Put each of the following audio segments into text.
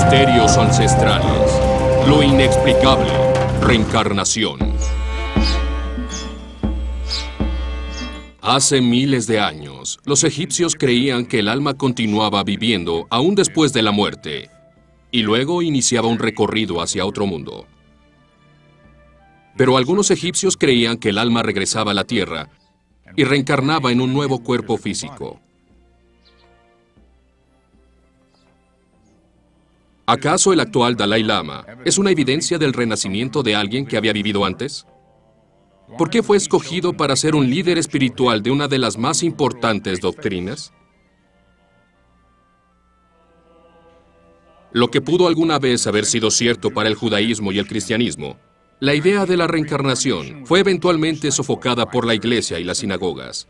Misterios ancestrales. Lo inexplicable. Reencarnación. Hace miles de años, los egipcios creían que el alma continuaba viviendo aún después de la muerte, y luego iniciaba un recorrido hacia otro mundo. Pero algunos egipcios creían que el alma regresaba a la tierra y reencarnaba en un nuevo cuerpo físico. ¿Acaso el actual Dalai Lama es una evidencia del renacimiento de alguien que había vivido antes? ¿Por qué fue escogido para ser un líder espiritual de una de las más importantes doctrinas? Lo que pudo alguna vez haber sido cierto para el judaísmo y el cristianismo, la idea de la reencarnación fue eventualmente sofocada por la iglesia y las sinagogas.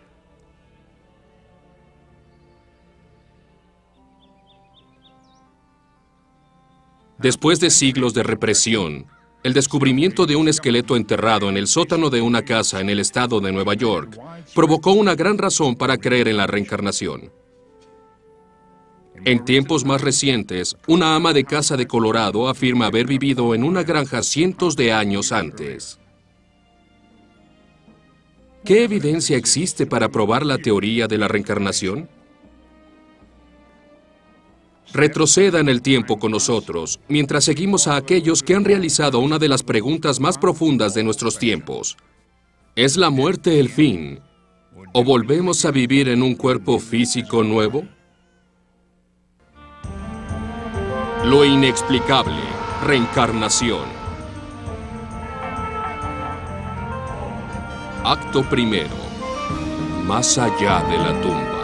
Después de siglos de represión, el descubrimiento de un esqueleto enterrado en el sótano de una casa en el estado de Nueva York provocó una gran razón para creer en la reencarnación. En tiempos más recientes, una ama de casa de Colorado afirma haber vivido en una granja cientos de años antes. ¿Qué evidencia existe para probar la teoría de la reencarnación? Retroceda en el tiempo con nosotros, mientras seguimos a aquellos que han realizado una de las preguntas más profundas de nuestros tiempos. ¿Es la muerte el fin? ¿O volvemos a vivir en un cuerpo físico nuevo? Lo inexplicable. Reencarnación. Acto primero. Más allá de la tumba.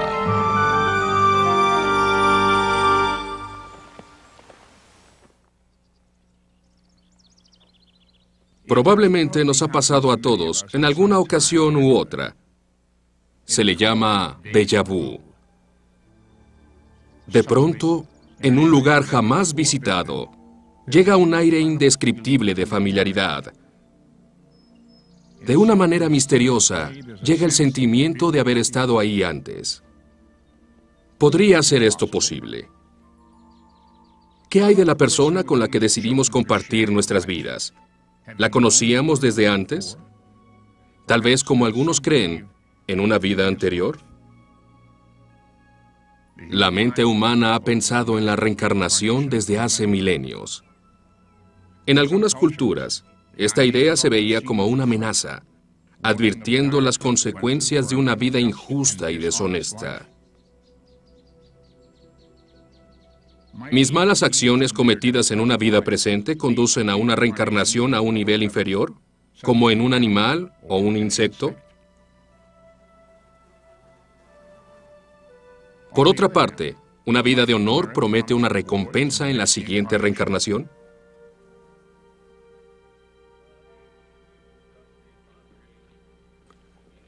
Probablemente nos ha pasado a todos en alguna ocasión u otra. Se le llama déjà vu. De pronto, en un lugar jamás visitado, llega un aire indescriptible de familiaridad. De una manera misteriosa, llega el sentimiento de haber estado ahí antes. ¿Podría ser esto posible? ¿Qué hay de la persona con la que decidimos compartir nuestras vidas? ¿La conocíamos desde antes? Tal vez, como algunos creen, en una vida anterior. La mente humana ha pensado en la reencarnación desde hace milenios. En algunas culturas, esta idea se veía como una amenaza, advirtiendo las consecuencias de una vida injusta y deshonesta. ¿Mis malas acciones cometidas en una vida presente conducen a una reencarnación a un nivel inferior, como en un animal o un insecto? Por otra parte, ¿una vida de honor promete una recompensa en la siguiente reencarnación?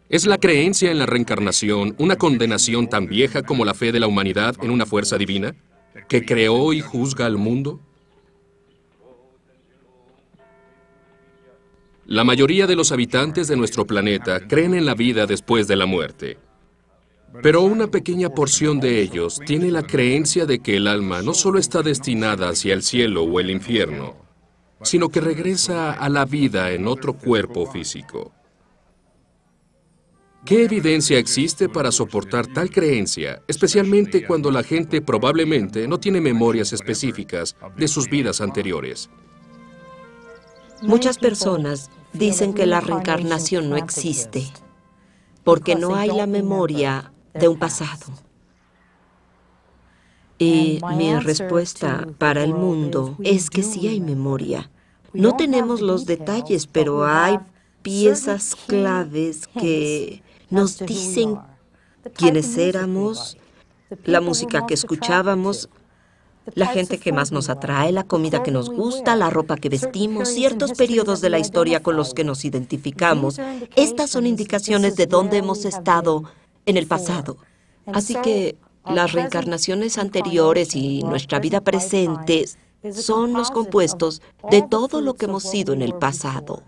¿Es la creencia en la reencarnación una condenación tan vieja como la fe de la humanidad en una fuerza divina, que creó y juzga al mundo? La mayoría de los habitantes de nuestro planeta creen en la vida después de la muerte. Pero una pequeña porción de ellos tiene la creencia de que el alma no solo está destinada hacia el cielo o el infierno, sino que regresa a la vida en otro cuerpo físico. ¿Qué evidencia existe para soportar tal creencia, especialmente cuando la gente probablemente no tiene memorias específicas de sus vidas anteriores? Muchas personas dicen que la reencarnación no existe, porque no hay la memoria de un pasado. Y mi respuesta para el mundo es que sí hay memoria. No tenemos los detalles, pero hay piezas claves que nos dicen quiénes éramos, la música que escuchábamos, la gente que más nos atrae, la comida que nos gusta, la ropa que vestimos, ciertos periodos de la historia con los que nos identificamos. Estas son indicaciones de dónde hemos estado en el pasado. Así que las reencarnaciones anteriores y nuestra vida presente son los compuestos de todo lo que hemos sido en el pasado.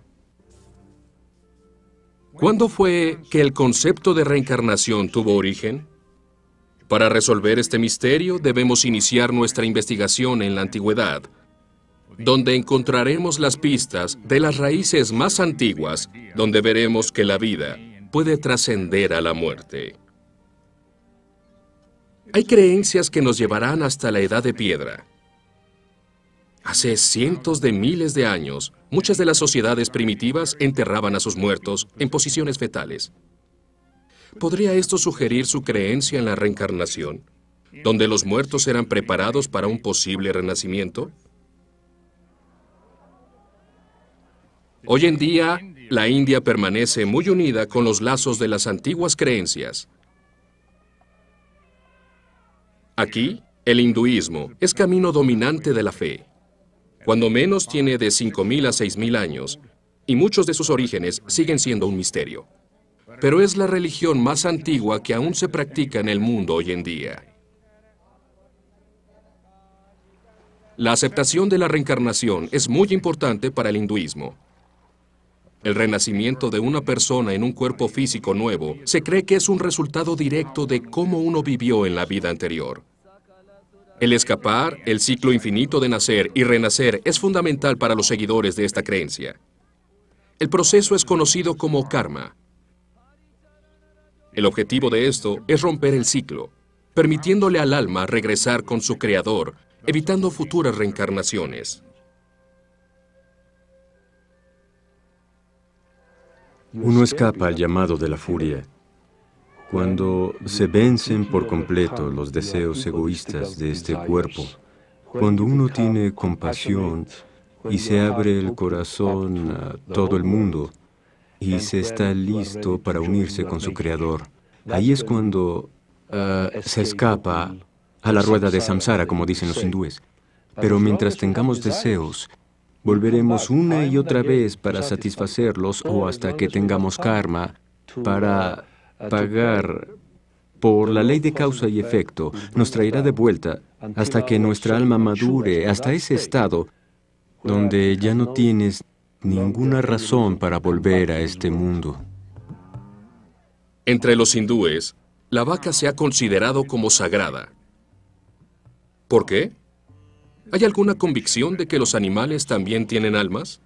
¿Cuándo fue que el concepto de reencarnación tuvo origen? Para resolver este misterio, debemos iniciar nuestra investigación en la antigüedad, donde encontraremos las pistas de las raíces más antiguas, donde veremos que la vida puede trascender a la muerte. Hay creencias que nos llevarán hasta la edad de piedra. Hace cientos de miles de años, muchas de las sociedades primitivas enterraban a sus muertos en posiciones fetales. ¿Podría esto sugerir su creencia en la reencarnación, donde los muertos eran preparados para un posible renacimiento? Hoy en día, la India permanece muy unida con los lazos de las antiguas creencias. Aquí, el hinduismo es camino dominante de la fe. Cuando menos tiene de 5.000 a 6.000 años, y muchos de sus orígenes siguen siendo un misterio. Pero es la religión más antigua que aún se practica en el mundo hoy en día. La aceptación de la reencarnación es muy importante para el hinduismo. El renacimiento de una persona en un cuerpo físico nuevo se cree que es un resultado directo de cómo uno vivió en la vida anterior. El escapar, el ciclo infinito de nacer y renacer es fundamental para los seguidores de esta creencia. El proceso es conocido como karma. El objetivo de esto es romper el ciclo, permitiéndole al alma regresar con su creador, evitando futuras reencarnaciones. Uno escapa al llamado de la furia cuando se vencen por completo los deseos egoístas de este cuerpo, cuando uno tiene compasión y se abre el corazón a todo el mundo y se está listo para unirse con su Creador. Ahí es cuando se escapa a la rueda de samsara, como dicen los hindúes. Pero mientras tengamos deseos, volveremos una y otra vez para satisfacerlos o hasta que tengamos karma para pagar por la ley de causa y efecto. Nos traerá de vuelta hasta que nuestra alma madure, hasta ese estado donde ya no tienes ninguna razón para volver a este mundo. Entre los hindúes, la vaca se ha considerado como sagrada. ¿Por qué? ¿Hay alguna convicción de que los animales también tienen almas?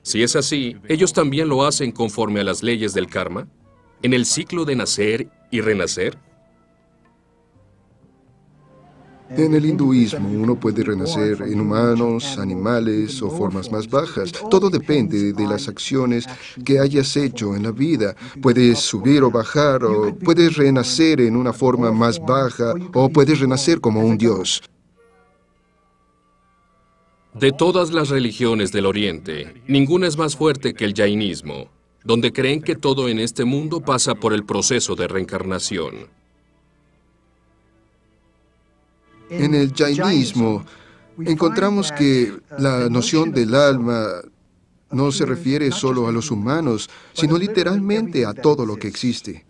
Si es así, ¿ellos también lo hacen conforme a las leyes del karma, en el ciclo de nacer y renacer? En el hinduismo uno puede renacer en humanos, animales o formas más bajas. Todo depende de las acciones que hayas hecho en la vida. Puedes subir o bajar, o puedes renacer en una forma más baja, o puedes renacer como un dios. De todas las religiones del Oriente, ninguna es más fuerte que el jainismo, donde creen que todo en este mundo pasa por el proceso de reencarnación. En el jainismo encontramos que la noción del alma no se refiere solo a los humanos, sino literalmente a todo lo que existe.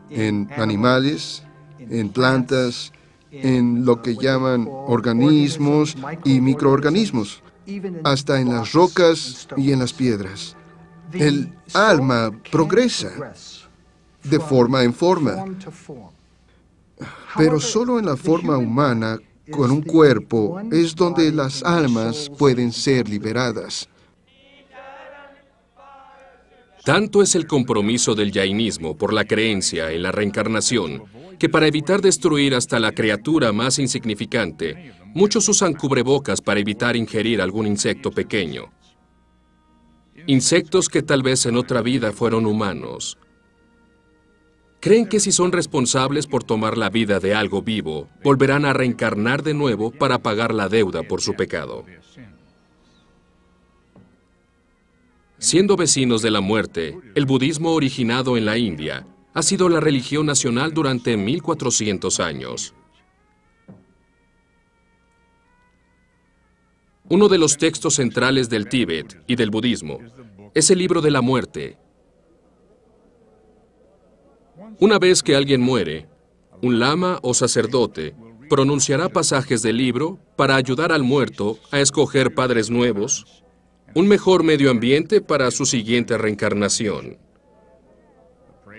En animales, en plantas, en lo que llaman organismos y microorganismos, hasta en las rocas y en las piedras. El alma progresa de forma en forma, pero solo en la forma humana, con un cuerpo, es donde las almas pueden ser liberadas. Tanto es el compromiso del jainismo por la creencia en la reencarnación, que para evitar destruir hasta la criatura más insignificante, muchos usan cubrebocas para evitar ingerir algún insecto pequeño. Insectos que tal vez en otra vida fueron humanos. Creen que si son responsables por tomar la vida de algo vivo, volverán a reencarnar de nuevo para pagar la deuda por su pecado. Siendo vecinos de la muerte, el budismo originado en la India ha sido la religión nacional durante 1400 años. Uno de los textos centrales del Tíbet y del budismo es el libro de la muerte. Una vez que alguien muere, un lama o sacerdote pronunciará pasajes del libro para ayudar al muerto a escoger padres nuevos, un mejor medio ambiente para su siguiente reencarnación.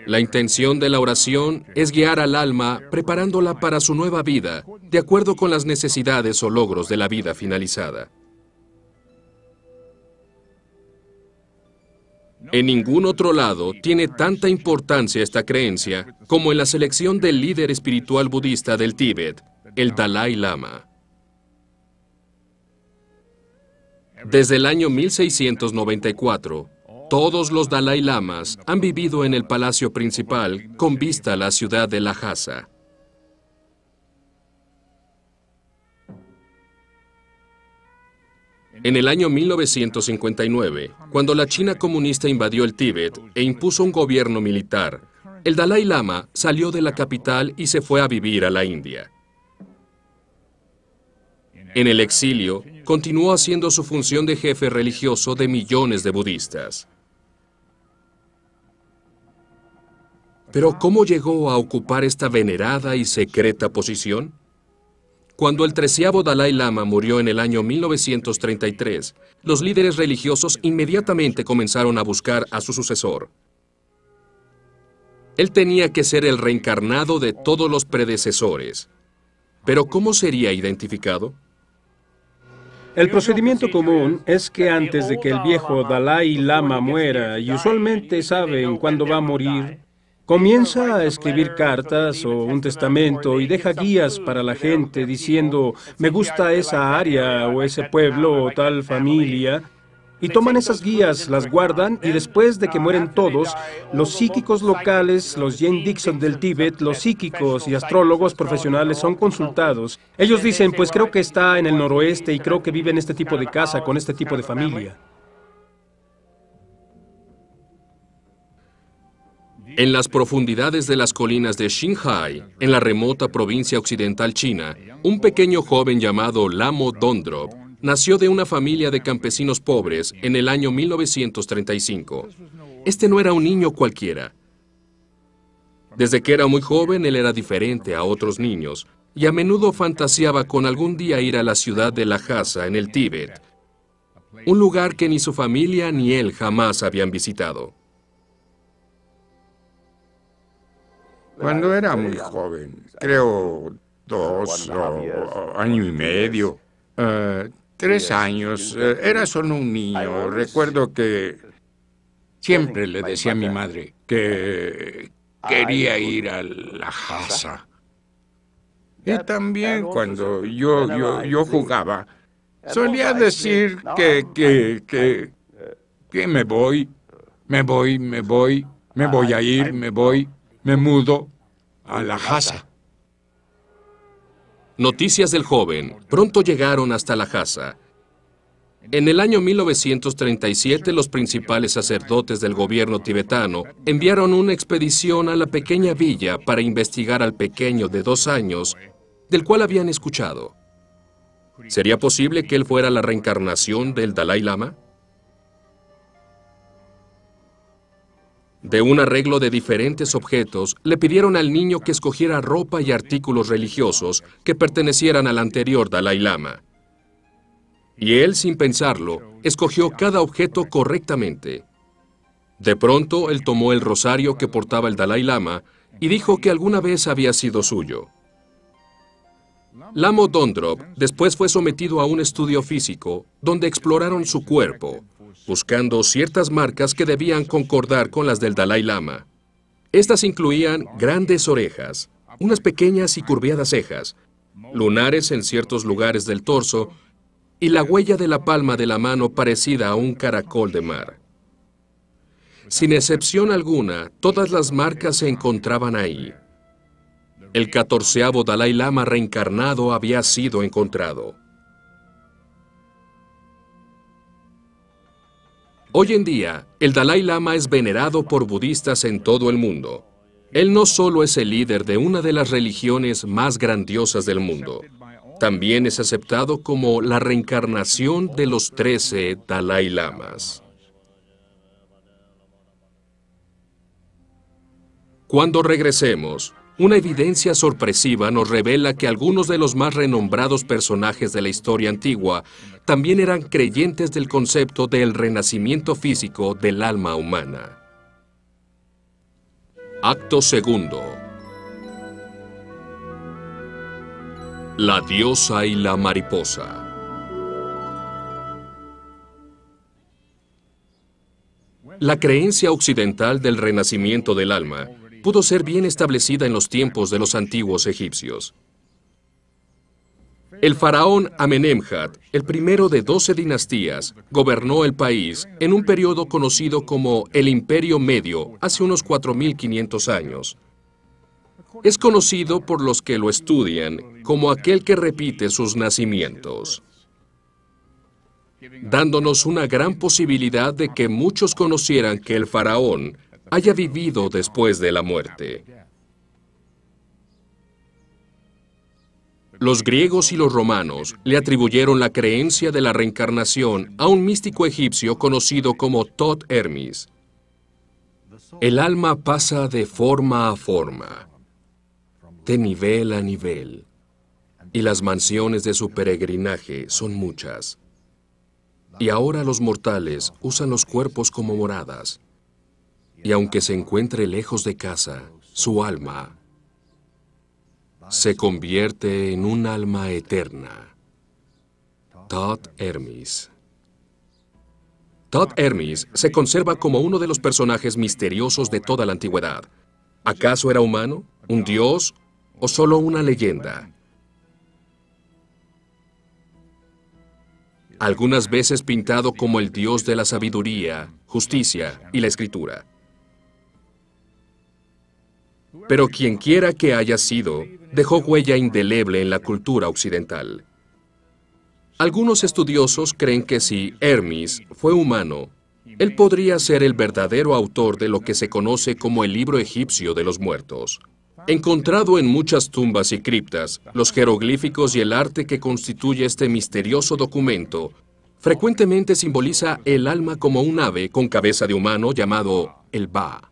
La intención de la oración es guiar al alma preparándola para su nueva vida, de acuerdo con las necesidades o logros de la vida finalizada. En ningún otro lado tiene tanta importancia esta creencia como en la selección del líder espiritual budista del Tíbet, el Dalai Lama. Desde el año 1694, todos los Dalai Lamas han vivido en el palacio principal con vista a la ciudad de Lhasa. En el año 1959, cuando la China comunista invadió el Tíbet e impuso un gobierno militar, el Dalai Lama salió de la capital y se fue a vivir a la India. En el exilio, continuó haciendo su función de jefe religioso de millones de budistas. Pero ¿cómo llegó a ocupar esta venerada y secreta posición? Cuando el 13º Dalai Lama murió en el año 1933, los líderes religiosos inmediatamente comenzaron a buscar a su sucesor. Él tenía que ser el reencarnado de todos los predecesores. ¿Pero cómo sería identificado? El procedimiento común es que antes de que el viejo Dalai Lama muera, y usualmente saben cuándo va a morir, comienza a escribir cartas o un testamento y deja guías para la gente diciendo, me gusta esa área o ese pueblo o tal familia. Y toman esas guías, las guardan y después de que mueren todos, los psíquicos locales, los Jane Dixon del Tíbet, los psíquicos y astrólogos profesionales son consultados. Ellos dicen, pues creo que está en el noroeste y creo que vive en este tipo de casa con este tipo de familia. En las profundidades de las colinas de Qinghai, en la remota provincia occidental china, un pequeño joven llamado Lamo Dondrop nació de una familia de campesinos pobres en el año 1935. Este no era un niño cualquiera. Desde que era muy joven, él era diferente a otros niños y a menudo fantaseaba con algún día ir a la ciudad de Lhasa, en el Tíbet, un lugar que ni su familia ni él jamás habían visitado. Cuando era muy joven, creo 2 o año y medio, 3 años, era solo un niño. Recuerdo que siempre le decía a mi madre que quería ir a Lhasa. Y también cuando yo jugaba, solía decir que me voy a ir, me mudo a Lhasa. Noticias del joven pronto llegaron hasta Lhasa. En el año 1937, los principales sacerdotes del gobierno tibetano enviaron una expedición a la pequeña villa para investigar al pequeño de 2 años, del cual habían escuchado. ¿Sería posible que él fuera la reencarnación del Dalai Lama? De un arreglo de diferentes objetos, le pidieron al niño que escogiera ropa y artículos religiosos que pertenecieran al anterior Dalai Lama. Y él, sin pensarlo, escogió cada objeto correctamente. De pronto, él tomó el rosario que portaba el Dalai Lama y dijo que alguna vez había sido suyo. Lamo Dondrop después fue sometido a un estudio físico donde exploraron su cuerpo, buscando ciertas marcas que debían concordar con las del Dalai Lama. Estas incluían grandes orejas, unas pequeñas y curviadas cejas, lunares en ciertos lugares del torso y la huella de la palma de la mano parecida a un caracol de mar. Sin excepción alguna, todas las marcas se encontraban ahí. El 14º Dalai Lama reencarnado había sido encontrado. Hoy en día, el Dalai Lama es venerado por budistas en todo el mundo. Él no solo es el líder de una de las religiones más grandiosas del mundo, también es aceptado como la reencarnación de los 13 Dalai Lamas. Cuando regresemos, una evidencia sorpresiva nos revela que algunos de los más renombrados personajes de la historia antigua también eran creyentes del concepto del renacimiento físico del alma humana. Acto segundo. La diosa y la mariposa. La creencia occidental del renacimiento del alma pudo ser bien establecida en los tiempos de los antiguos egipcios. El faraón Amenemhat, el primero de 12 dinastías, gobernó el país en un periodo conocido como el Imperio Medio hace unos 4.500 años. Es conocido por los que lo estudian como aquel que repite sus nacimientos, dándonos una gran posibilidad de que muchos conocieran que el faraón haya vivido después de la muerte. Los griegos y los romanos le atribuyeron la creencia de la reencarnación a un místico egipcio conocido como Thoth Hermes. El alma pasa de forma a forma, de nivel a nivel, y las mansiones de su peregrinaje son muchas. Y ahora los mortales usan los cuerpos como moradas, y aunque se encuentre lejos de casa, su alma se convierte en un alma eterna. Thoth Hermes. Thoth Hermes se conserva como uno de los personajes misteriosos de toda la antigüedad. ¿Acaso era humano, un dios o solo una leyenda? Algunas veces pintado como el dios de la sabiduría, justicia y la escritura. Pero quienquiera que haya sido, dejó huella indeleble en la cultura occidental. Algunos estudiosos creen que si Hermes fue humano, él podría ser el verdadero autor de lo que se conoce como el libro egipcio de los muertos. Encontrado en muchas tumbas y criptas, los jeroglíficos y el arte que constituye este misterioso documento frecuentemente simboliza el alma como un ave con cabeza de humano llamado el Ba.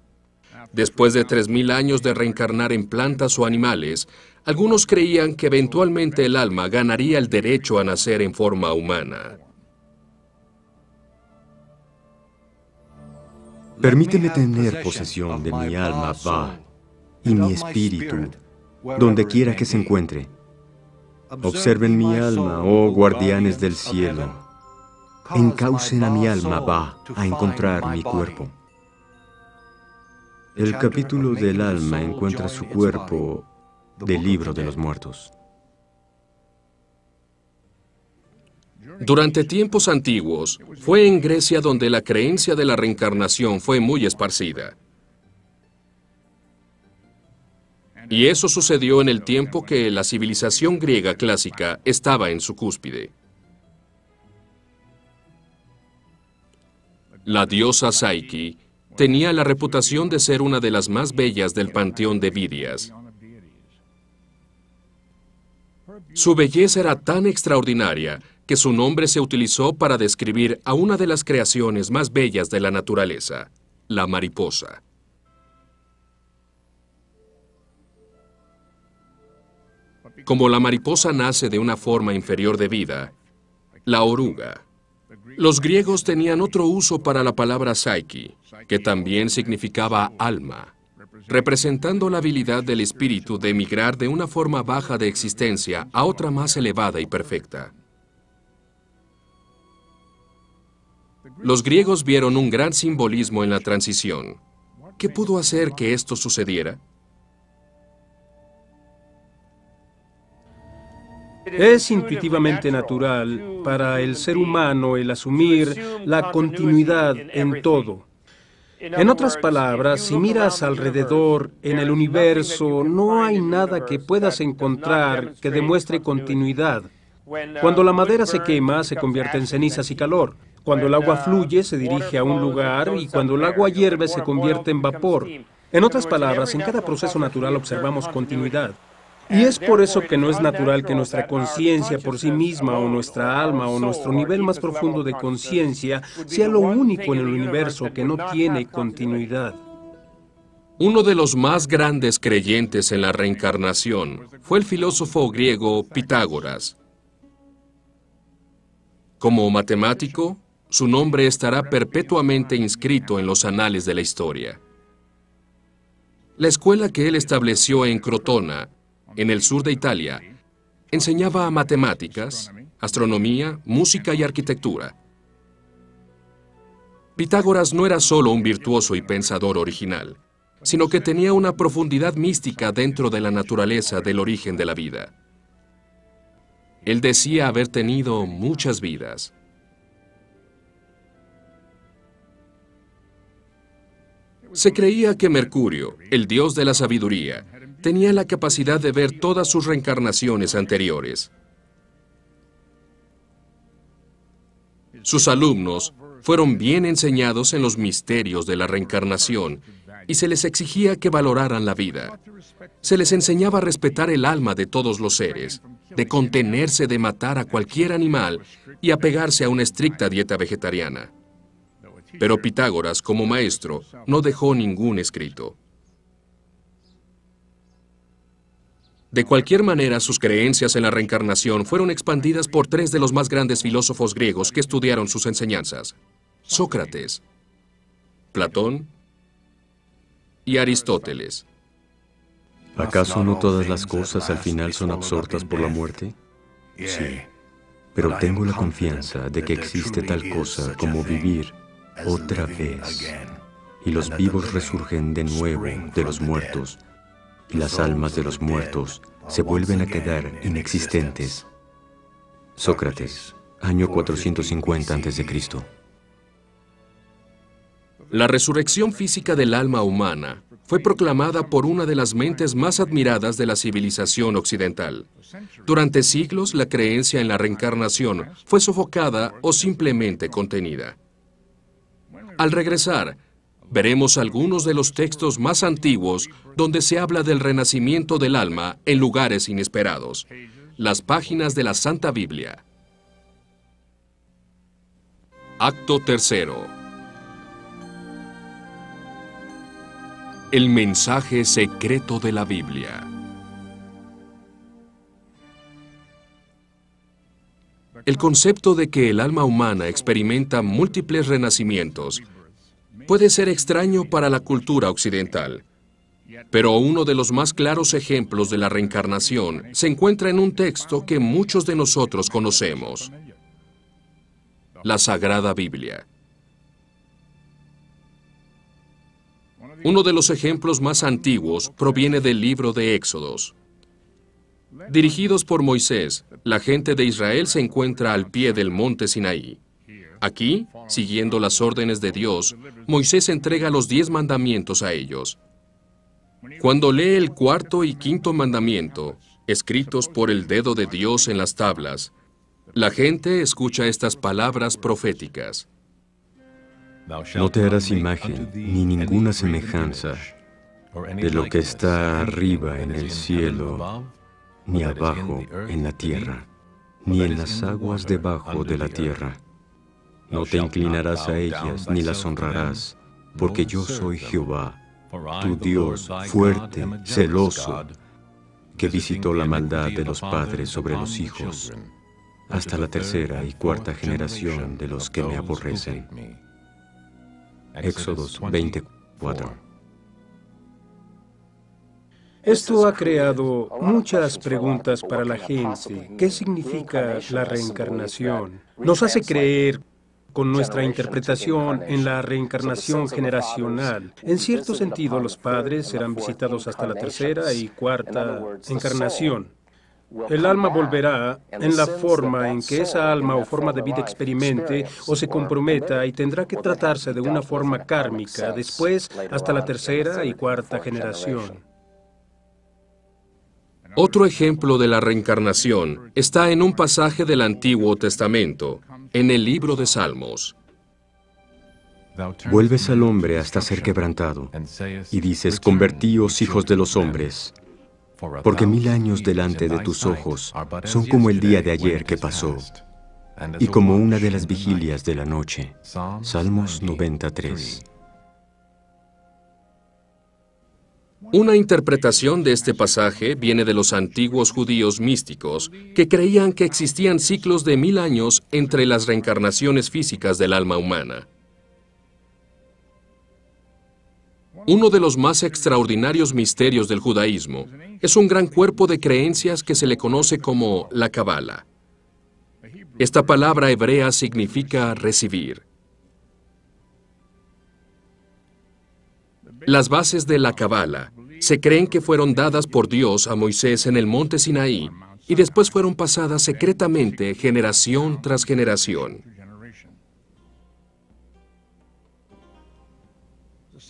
Después de 3.000 años de reencarnar en plantas o animales, algunos creían que eventualmente el alma ganaría el derecho a nacer en forma humana. Permíteme tener posesión de mi alma, Ba, y mi espíritu, donde quiera que se encuentre. Observen mi alma, oh guardianes del cielo. Encaucen a mi alma, Ba, a encontrar mi cuerpo. El capítulo del alma encuentra su cuerpo del libro de los muertos. Durante tiempos antiguos, fue en Grecia donde la creencia de la reencarnación fue muy esparcida. Y eso sucedió en el tiempo que la civilización griega clásica estaba en su cúspide. La diosa Psyche tenía la reputación de ser una de las más bellas del panteón de Vidias. Su belleza era tan extraordinaria que su nombre se utilizó para describir a una de las creaciones más bellas de la naturaleza, la mariposa. Como la mariposa nace de una forma inferior de vida, la oruga. Los griegos tenían otro uso para la palabra psyche, que también significaba alma, representando la habilidad del espíritu de emigrar de una forma baja de existencia a otra más elevada y perfecta. Los griegos vieron un gran simbolismo en la transición. ¿Qué pudo hacer que esto sucediera? Es intuitivamente natural para el ser humano el asumir la continuidad en todo. En otras palabras, si miras alrededor en el universo, no hay nada que puedas encontrar que demuestre continuidad. Cuando la madera se quema, se convierte en cenizas y calor. Cuando el agua fluye, se dirige a un lugar, y cuando el agua hierve, se convierte en vapor. En otras palabras, en cada proceso natural observamos continuidad. Y es por eso que no es natural que nuestra conciencia por sí misma, o nuestra alma, o nuestro nivel más profundo de conciencia sea lo único en el universo que no tiene continuidad. Uno de los más grandes creyentes en la reencarnación fue el filósofo griego Pitágoras. Como matemático, su nombre estará perpetuamente inscrito en los anales de la historia. La escuela que él estableció en Crotona, en el sur de Italia, enseñaba matemáticas, astronomía, música y arquitectura. Pitágoras no era solo un virtuoso y pensador original, sino que tenía una profundidad mística dentro de la naturaleza del origen de la vida. Él decía haber tenido muchas vidas. Se creía que Mercurio, el dios de la sabiduría, tenía la capacidad de ver todas sus reencarnaciones anteriores. Sus alumnos fueron bien enseñados en los misterios de la reencarnación y se les exigía que valoraran la vida. Se les enseñaba a respetar el alma de todos los seres, de contenerse de matar a cualquier animal y apegarse a una estricta dieta vegetariana. Pero Pitágoras, como maestro, no dejó ningún escrito. De cualquier manera, sus creencias en la reencarnación fueron expandidas por tres de los más grandes filósofos griegos que estudiaron sus enseñanzas: Sócrates, Platón y Aristóteles. ¿Acaso no todas las cosas al final son absortas por la muerte? Sí, pero tengo la confianza de que existe tal cosa como vivir otra vez, y los vivos resurgen de nuevo de los muertos, y las almas de los muertos se vuelven a quedar inexistentes. Sócrates, año 450 a.C. La resurrección física del alma humana fue proclamada por una de las mentes más admiradas de la civilización occidental. Durante siglos, la creencia en la reencarnación fue sofocada o simplemente contenida. Al regresar, veremos algunos de los textos más antiguos donde se habla del renacimiento del alma en lugares inesperados. Las páginas de la Santa Biblia. Acto tercero. El mensaje secreto de la Biblia. El concepto de que el alma humana experimenta múltiples renacimientos puede ser extraño para la cultura occidental, pero uno de los más claros ejemplos de la reencarnación se encuentra en un texto que muchos de nosotros conocemos: la Sagrada Biblia. Uno de los ejemplos más antiguos proviene del libro de Éxodos. Dirigidos por Moisés, la gente de Israel se encuentra al pie del monte Sinaí. Aquí, siguiendo las órdenes de Dios, Moisés entrega los 10 mandamientos a ellos. Cuando lee el cuarto y quinto mandamiento, escritos por el dedo de Dios en las tablas, la gente escucha estas palabras proféticas: No te harás imagen ni ninguna semejanza de lo que está arriba en el cielo, ni abajo en la tierra, ni en las aguas debajo de la tierra. No te inclinarás a ellas ni las honrarás, porque yo soy Jehová, tu Dios fuerte, celoso, que visitó la maldad de los padres sobre los hijos, hasta la tercera y cuarta generación de los que me aborrecen. Éxodos 24. Esto ha creado muchas preguntas para la gente. ¿Qué significa la reencarnación? Nos hace creer, con nuestra interpretación, en la reencarnación generacional. En cierto sentido, los padres serán visitados hasta la tercera y cuarta encarnación. El alma volverá en la forma en que esa alma o forma de vida experimente o se comprometa, y tendrá que tratarse de una forma kármica después hasta la tercera y cuarta generación. Otro ejemplo de la reencarnación está en un pasaje del Antiguo Testamento, en el libro de Salmos. Vuelves al hombre hasta ser quebrantado, y dices: convertíos, hijos de los hombres, porque 1000 años delante de tus ojos son como el día de ayer que pasó, y como una de las vigilias de la noche. Salmos 93. Una interpretación de este pasaje viene de los antiguos judíos místicos, que creían que existían ciclos de 1000 años entre las reencarnaciones físicas del alma humana. Uno de los más extraordinarios misterios del judaísmo es un gran cuerpo de creencias que se le conoce como la Cabala. Esta palabra hebrea significa recibir. Las bases de la Cabala se creen que fueron dadas por Dios a Moisés en el monte Sinaí y después fueron pasadas secretamente generación tras generación.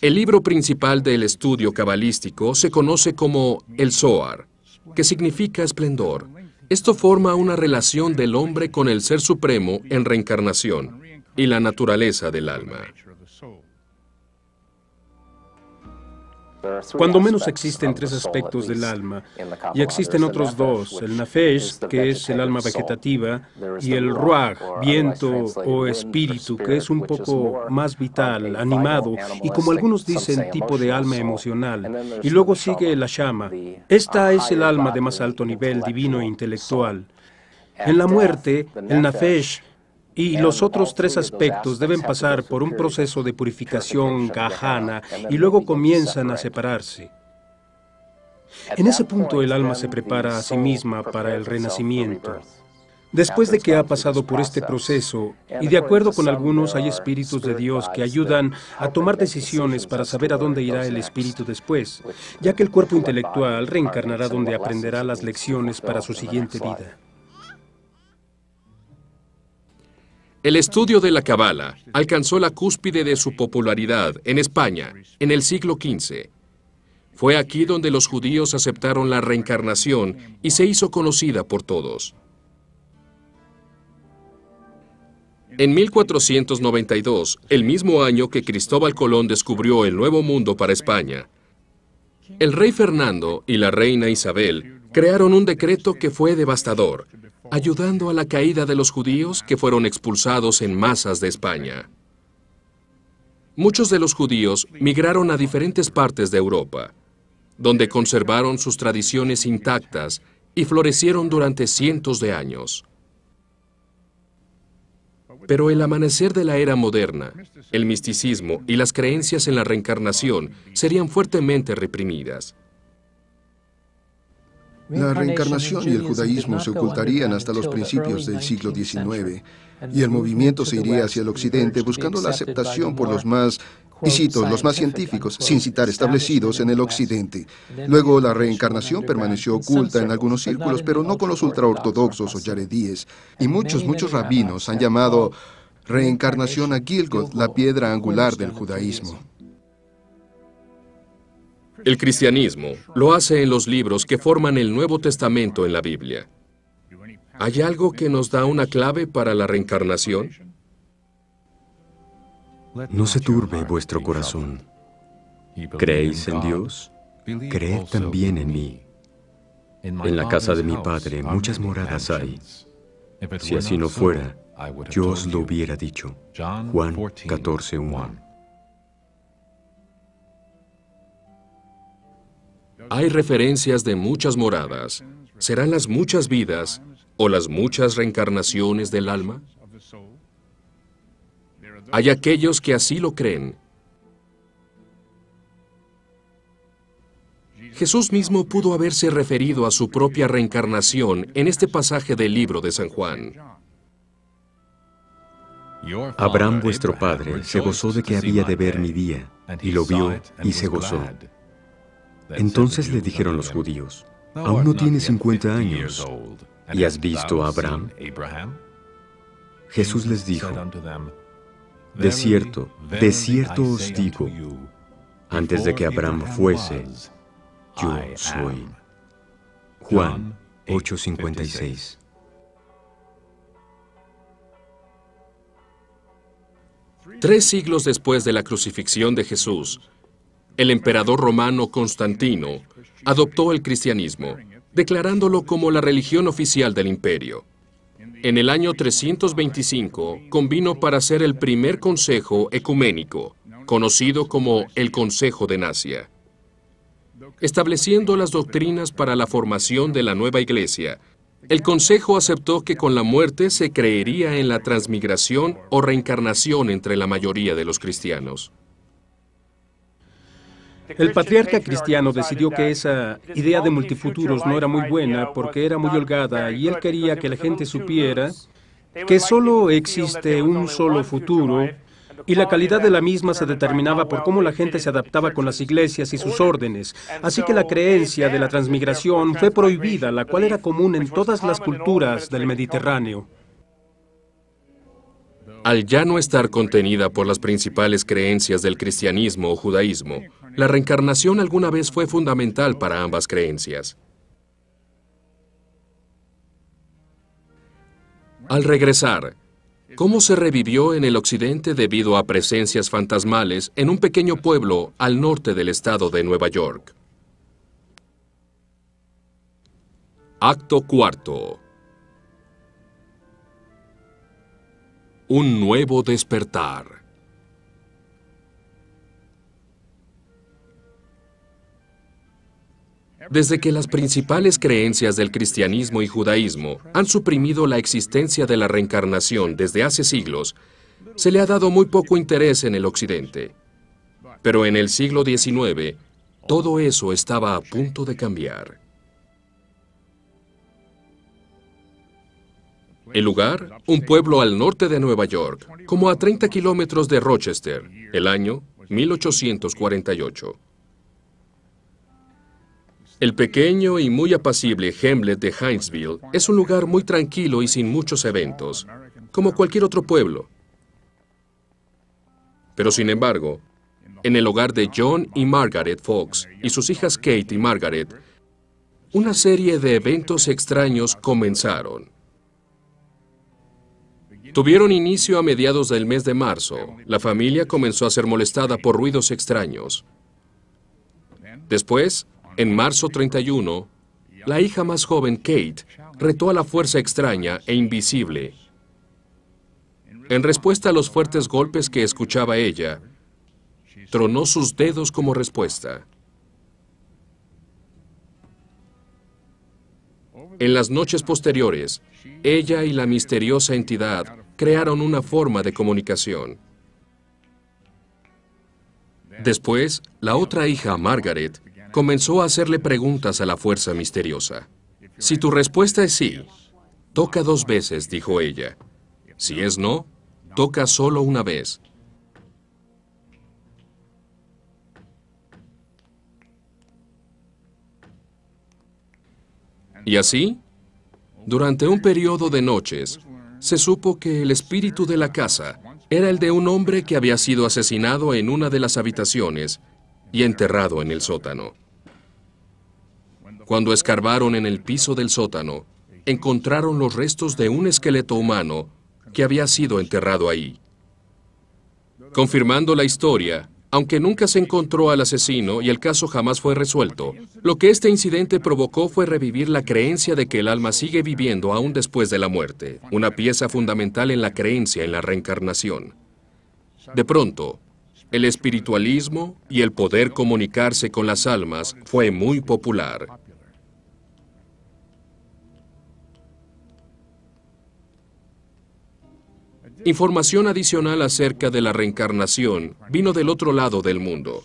El libro principal del estudio cabalístico se conoce como el Zohar, que significa esplendor. Esto forma una relación del hombre con el Ser Supremo en reencarnación y la naturaleza del alma. Cuando menos existen tres aspectos del alma, y existen otros dos, el nefesh, que es el alma vegetativa, y el ruach, viento o espíritu, que es un poco más vital, animado, y como algunos dicen, tipo de alma emocional. Y luego sigue la shama. Esta es el alma de más alto nivel, divino e intelectual. En la muerte, el nefesh y los otros tres aspectos deben pasar por un proceso de purificación gahana y luego comienzan a separarse. En ese punto el alma se prepara a sí misma para el renacimiento. Después de que ha pasado por este proceso, y de acuerdo con algunos hay espíritus de Dios que ayudan a tomar decisiones para saber a dónde irá el espíritu después, ya que el cuerpo intelectual reencarnará donde aprenderá las lecciones para su siguiente vida. El estudio de la Cabala alcanzó la cúspide de su popularidad en España en el siglo XV. Fue aquí donde los judíos aceptaron la reencarnación y se hizo conocida por todos. En 1492, el mismo año que Cristóbal Colón descubrió el Nuevo Mundo para España, el rey Fernando y la reina Isabel crearon un decreto que fue devastador, ayudando a la caída de los judíos que fueron expulsados en masas de España. Muchos de los judíos migraron a diferentes partes de Europa, donde conservaron sus tradiciones intactas y florecieron durante cientos de años. Pero el amanecer de la era moderna, el misticismo y las creencias en la reencarnación serían fuertemente reprimidas. La reencarnación y el judaísmo se ocultarían hasta los principios del siglo XIX, y el movimiento se iría hacia el occidente buscando la aceptación por los más, y cito, los más científicos, sin citar establecidos en el occidente. Luego la reencarnación permaneció oculta en algunos círculos, pero no con los ultraortodoxos o yaredíes, y muchos rabinos han llamado reencarnación a Gilgud, la piedra angular del judaísmo. El cristianismo lo hace en los libros que forman el Nuevo Testamento en la Biblia. ¿Hay algo que nos da una clave para la reencarnación? No se turbe vuestro corazón. ¿Creéis en Dios? Creed también en mí. En la casa de mi Padre muchas moradas hay. Si así no fuera, yo os lo hubiera dicho. Juan 14:1. Hay referencias de muchas moradas. ¿Serán las muchas vidas o las muchas reencarnaciones del alma? Hay aquellos que así lo creen. Jesús mismo pudo haberse referido a su propia reencarnación en este pasaje del libro de San Juan. Abraham vuestro padre se gozó de que había de ver mi día, y lo vio y se gozó. Entonces le dijeron los judíos, aún no tienes 50 años, ¿y has visto a Abraham? Jesús les dijo, de cierto os digo, antes de que Abraham fuese, yo soy. Juan 8:56. Tres siglos después de la crucifixión de Jesús, el emperador romano Constantino adoptó el cristianismo, declarándolo como la religión oficial del imperio. En el año 325 convino para ser el primer consejo ecuménico, conocido como el Consejo de Nacia, estableciendo las doctrinas para la formación de la nueva iglesia. El consejo aceptó que con la muerte se creería en la transmigración o reencarnación entre la mayoría de los cristianos. El patriarca cristiano decidió que esa idea de multifuturos no era muy buena porque era muy holgada y él quería que la gente supiera que solo existe un solo futuro y la calidad de la misma se determinaba por cómo la gente se adaptaba con las iglesias y sus órdenes. Así que la creencia de la transmigración fue prohibida, la cual era común en todas las culturas del Mediterráneo. Al ya no estar contenida por las principales creencias del cristianismo o judaísmo, la reencarnación alguna vez fue fundamental para ambas creencias. Al regresar, ¿cómo se revivió en el occidente debido a presencias fantasmales en un pequeño pueblo al norte del estado de Nueva York? Acto cuarto. Un nuevo despertar. Desde que las principales creencias del cristianismo y judaísmo han suprimido la existencia de la reencarnación desde hace siglos, se le ha dado muy poco interés en el occidente. Pero en el siglo XIX, todo eso estaba a punto de cambiar. El lugar, un pueblo al norte de Nueva York, como a 30 kilómetros de Rochester, el año 1848. El pequeño y muy apacible Hamlet de Hinesville es un lugar muy tranquilo y sin muchos eventos, como cualquier otro pueblo. Pero sin embargo, en el hogar de John y Margaret Fox y sus hijas Kate y Margaret, una serie de eventos extraños comenzaron. Tuvieron inicio a mediados del mes de marzo. La familia comenzó a ser molestada por ruidos extraños. Después, en marzo 31, la hija más joven, Kate, retó a la fuerza extraña e invisible. En respuesta a los fuertes golpes que escuchaba ella, tronó sus dedos como respuesta. En las noches posteriores, ella y la misteriosa entidad crearon una forma de comunicación. Después, la otra hija, Margaret, comenzó a hacerle preguntas a la fuerza misteriosa. Si tu respuesta es sí, toca 2 veces, dijo ella. Si es no, toca solo una vez. Y así, durante un periodo de noches, se supo que el espíritu de la casa era el de un hombre que había sido asesinado en una de las habitaciones y enterrado en el sótano. Cuando escarbaron en el piso del sótano, encontraron los restos de un esqueleto humano que había sido enterrado ahí. Confirmando la historia, aunque nunca se encontró al asesino y el caso jamás fue resuelto, lo que este incidente provocó fue revivir la creencia de que el alma sigue viviendo aún después de la muerte, una pieza fundamental en la creencia en la reencarnación. De pronto, el espiritualismo y el poder comunicarse con las almas fue muy popular. Información adicional acerca de la reencarnación vino del otro lado del mundo.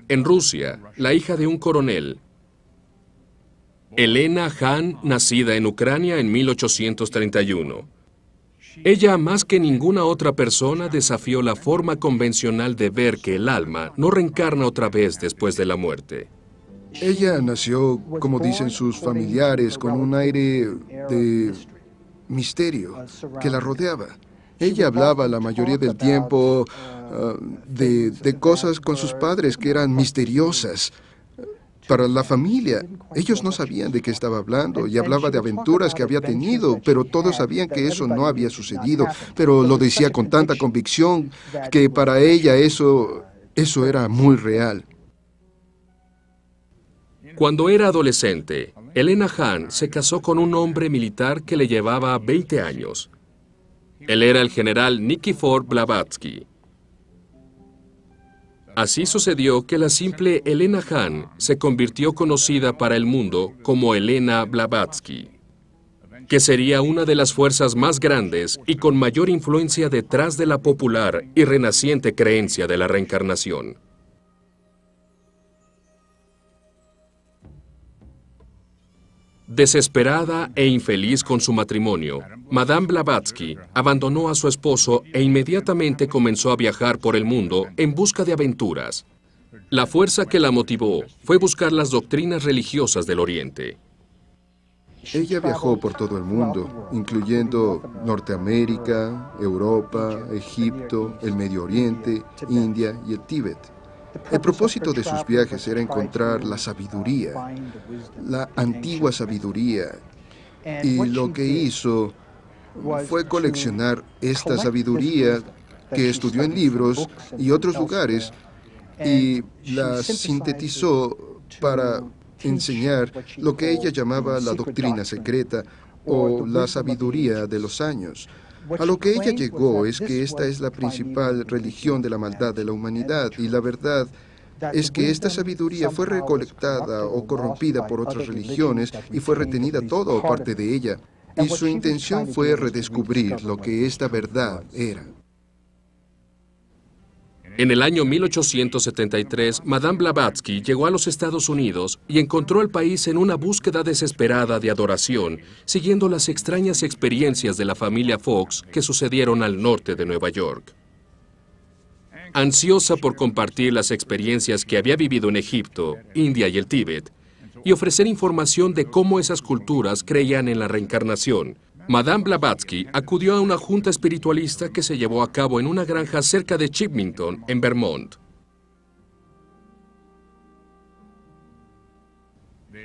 En Rusia, la hija de un coronel, Elena Hahn, nacida en Ucrania en 1831. Ella, más que ninguna otra persona, desafió la forma convencional de ver que el alma no reencarna otra vez después de la muerte. Ella nació, como dicen sus familiares, con un aire de misterio que la rodeaba. Ella hablaba la mayoría del tiempo de cosas con sus padres que eran misteriosas. Para la familia, ellos no sabían de qué estaba hablando y hablaba de aventuras que había tenido, pero todos sabían que eso no había sucedido, pero lo decía con tanta convicción que para ella eso era muy real. Cuando era adolescente, Elena Hahn se casó con un hombre militar que le llevaba 20 años. Él era el general Nikifor Blavatsky. Así sucedió que la simple Elena Hahn se convirtió conocida para el mundo como Elena Blavatsky, que sería una de las fuerzas más grandes y con mayor influencia detrás de la popular y renaciente creencia de la reencarnación. Desesperada e infeliz con su matrimonio, Madame Blavatsky abandonó a su esposo e inmediatamente comenzó a viajar por el mundo en busca de aventuras. La fuerza que la motivó fue buscar las doctrinas religiosas del Oriente. Ella viajó por todo el mundo, incluyendo Norteamérica, Europa, Egipto, el Medio Oriente, India y el Tíbet. El propósito de sus viajes era encontrar la sabiduría, la antigua sabiduría, y lo que hizo fue coleccionar esta sabiduría que estudió en libros y otros lugares y la sintetizó para enseñar lo que ella llamaba la doctrina secreta o la sabiduría de los años. A lo que ella llegó es que esta es la principal religión de la maldad de la humanidad y la verdad es que esta sabiduría fue recolectada o corrompida por otras religiones y fue retenida toda o parte de ella. Y su intención fue redescubrir lo que esta verdad era. En el año 1873, Madame Blavatsky llegó a los Estados Unidos y encontró el país en una búsqueda desesperada de adoración, siguiendo las extrañas experiencias de la familia Fox que sucedieron al norte de Nueva York. Ansiosa por compartir las experiencias que había vivido en Egipto, India y el Tíbet, y ofrecer información de cómo esas culturas creían en la reencarnación, Madame Blavatsky acudió a una junta espiritualista que se llevó a cabo en una granja cerca de Chipmington, en Vermont.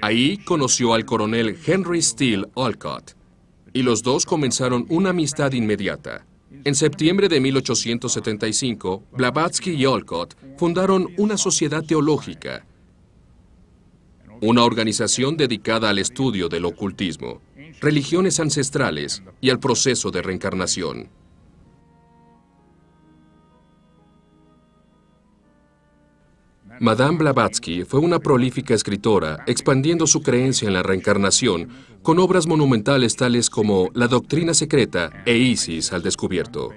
Ahí conoció al coronel Henry Steele Olcott, y los dos comenzaron una amistad inmediata. En septiembre de 1875, Blavatsky y Olcott fundaron una sociedad teológica, una organización dedicada al estudio del ocultismo, religiones ancestrales y al proceso de reencarnación. Madame Blavatsky fue una prolífica escritora, expandiendo su creencia en la reencarnación con obras monumentales tales como La Doctrina Secreta e Isis al Descubierto.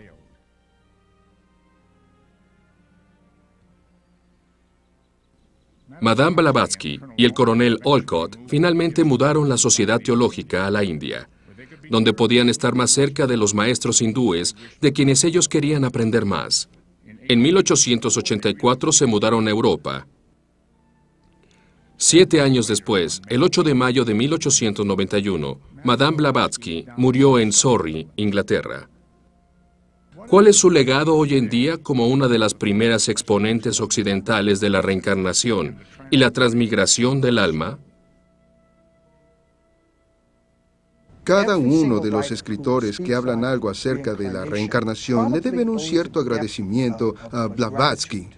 Madame Blavatsky y el coronel Olcott finalmente mudaron la sociedad teológica a la India, donde podían estar más cerca de los maestros hindúes de quienes ellos querían aprender más. En 1884 se mudaron a Europa. 7 años después, el 8 de mayo de 1891, Madame Blavatsky murió en Surrey, Inglaterra. ¿Cuál es su legado hoy en día como una de las primeras exponentes occidentales de la reencarnación y la transmigración del alma? Cada uno de los escritores que hablan algo acerca de la reencarnación le deben un cierto agradecimiento a Blavatsky.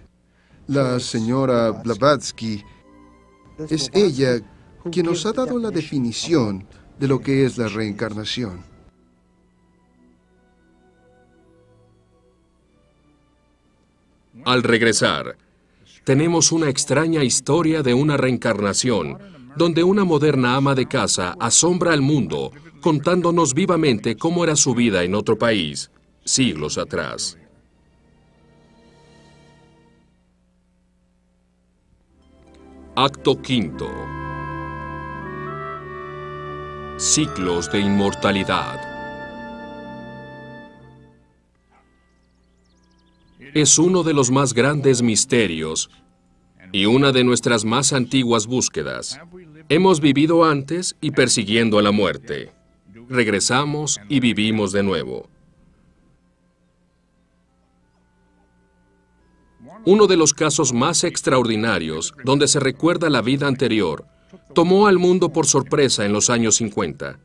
La señora Blavatsky es ella quien nos ha dado la definición de lo que es la reencarnación. Al regresar, tenemos una extraña historia de una reencarnación, donde una moderna ama de casa asombra al mundo, contándonos vivamente cómo era su vida en otro país, siglos atrás. Acto quinto. Ciclos de inmortalidad. Es uno de los más grandes misterios y una de nuestras más antiguas búsquedas. Hemos vivido antes y persiguiendo a la muerte. Regresamos y vivimos de nuevo. Uno de los casos más extraordinarios, donde se recuerda la vida anterior, tomó al mundo por sorpresa en los años 50.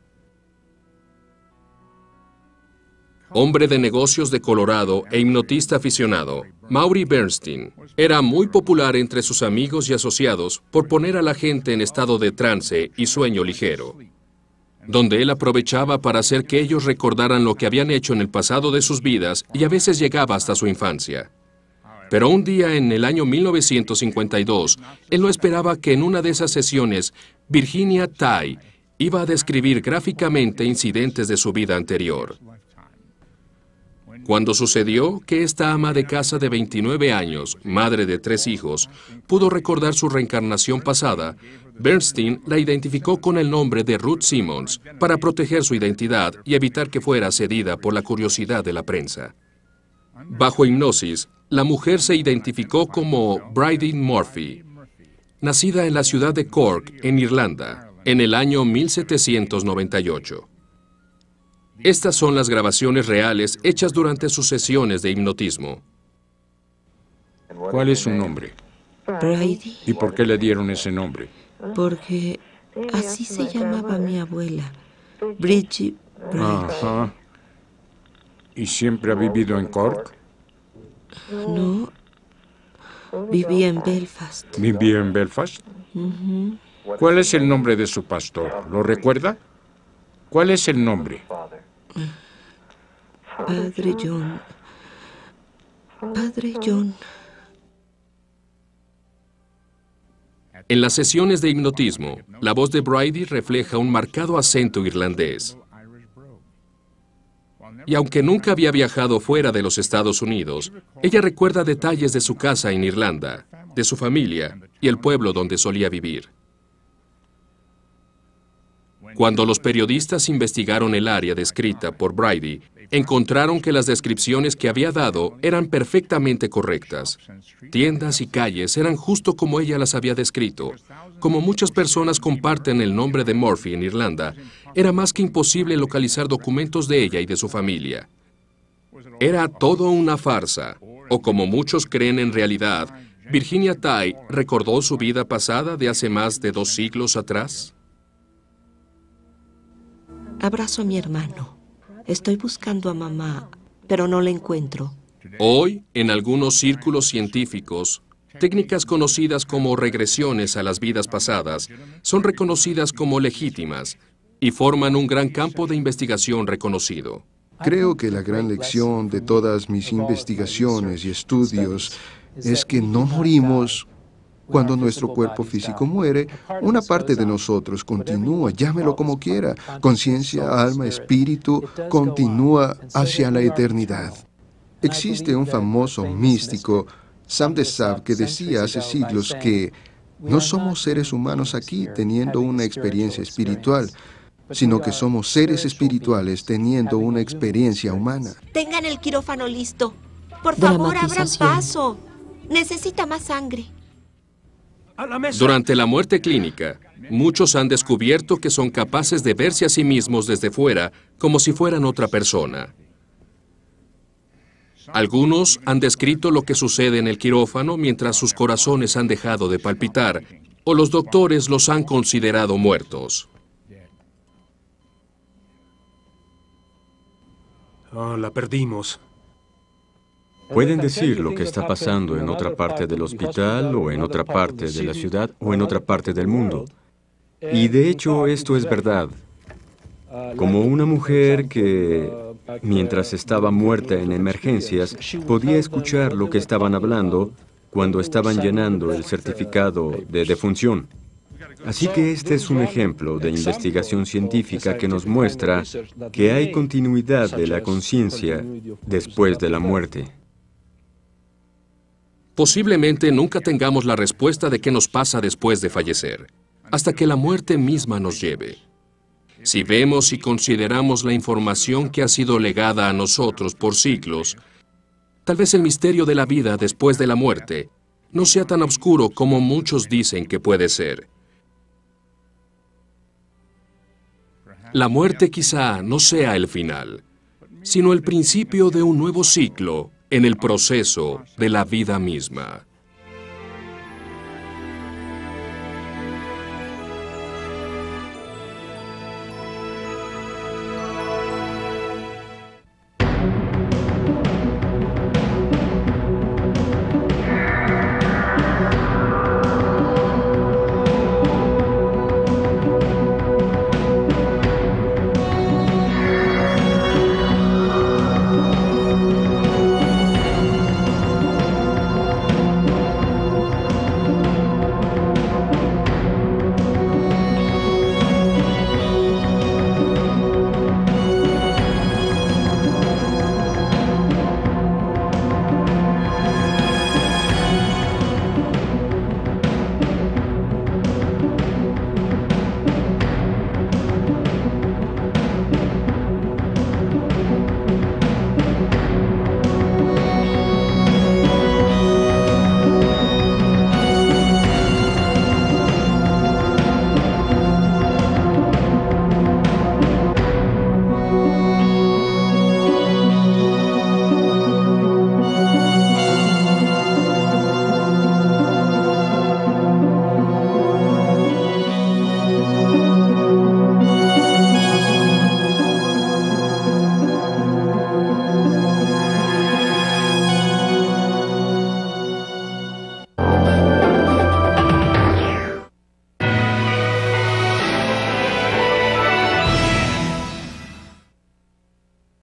Hombre de negocios de Colorado e hipnotista aficionado, Maury Bernstein era muy popular entre sus amigos y asociados por poner a la gente en estado de trance y sueño ligero, donde él aprovechaba para hacer que ellos recordaran lo que habían hecho en el pasado de sus vidas y a veces llegaba hasta su infancia. Pero un día en el año 1952, él no esperaba que en una de esas sesiones, Virginia Tighe iba a describir gráficamente incidentes de su vida anterior. Cuando sucedió que esta ama de casa de 29 años, madre de 3 hijos, pudo recordar su reencarnación pasada, Bernstein la identificó con el nombre de Ruth Simmons para proteger su identidad y evitar que fuera cedida por la curiosidad de la prensa. Bajo hipnosis, la mujer se identificó como Bridie Murphy, nacida en la ciudad de Cork, en Irlanda, en el año 1798. Estas son las grabaciones reales hechas durante sus sesiones de hipnotismo. ¿Cuál es su nombre? Bridie, ¿Y por qué le dieron ese nombre? porque así se llamaba mi abuela, Bridget Bridie. Ajá. ¿Y siempre ha vivido en Cork? No, vivía en Belfast. ¿Vivía en Belfast? ¿Cuál es el nombre de su pastor? ¿Lo recuerda? ¿Cuál es el nombre? Padre John. Padre John. En las sesiones de hipnotismo, la voz de Bridie refleja un marcado acento irlandés. Y aunque nunca había viajado fuera de los Estados Unidos, ella recuerda detalles de su casa en Irlanda, de su familia y el pueblo donde solía vivir. Cuando los periodistas investigaron el área descrita por Bridie, encontraron que las descripciones que había dado eran perfectamente correctas. Tiendas y calles eran justo como ella las había descrito. Como muchas personas comparten el nombre de Murphy en Irlanda, era más que imposible localizar documentos de ella y de su familia. Era todo una farsa, o como muchos creen en realidad, ¿Virginia Tighe recordó su vida pasada de hace más de 2 siglos atrás? Abrazo a mi hermano. Estoy buscando a mamá, pero no la encuentro. Hoy, en algunos círculos científicos, técnicas conocidas como regresiones a las vidas pasadas son reconocidas como legítimas y forman un gran campo de investigación reconocido. Creo que la gran lección de todas mis investigaciones y estudios es que no morimos cuando nuestro cuerpo físico muere. Una parte de nosotros continúa, llámelo como quiera, conciencia, alma, espíritu, continúa hacia la eternidad. Existe un famoso místico, Sam de Sab, que decía hace siglos que no somos seres humanos aquí teniendo una experiencia espiritual, sino que somos seres espirituales teniendo una experiencia humana. Tengan el quirófano listo. Por favor, abran Dramatización. paso. Necesita más sangre. Durante la muerte clínica, muchos han descubierto que son capaces de verse a sí mismos desde fuera como si fueran otra persona. Algunos han descrito lo que sucede en el quirófano mientras sus corazones han dejado de palpitar, o los doctores los han considerado muertos. Oh, la perdimos. Pueden decir lo que está pasando en otra parte del hospital o en otra parte de la ciudad o en otra parte del mundo. Y de hecho esto es verdad. Como una mujer que, mientras estaba muerta en emergencias, podía escuchar lo que estaban hablando cuando estaban llenando el certificado de defunción. Así que este es un ejemplo de investigación científica que nos muestra que hay continuidad de la conciencia después de la muerte. Posiblemente nunca tengamos la respuesta de qué nos pasa después de fallecer, hasta que la muerte misma nos lleve. Si vemos y consideramos la información que ha sido legada a nosotros por siglos, tal vez el misterio de la vida después de la muerte no sea tan oscuro como muchos dicen que puede ser. La muerte quizá no sea el final, sino el principio de un nuevo ciclo en el proceso de la vida misma.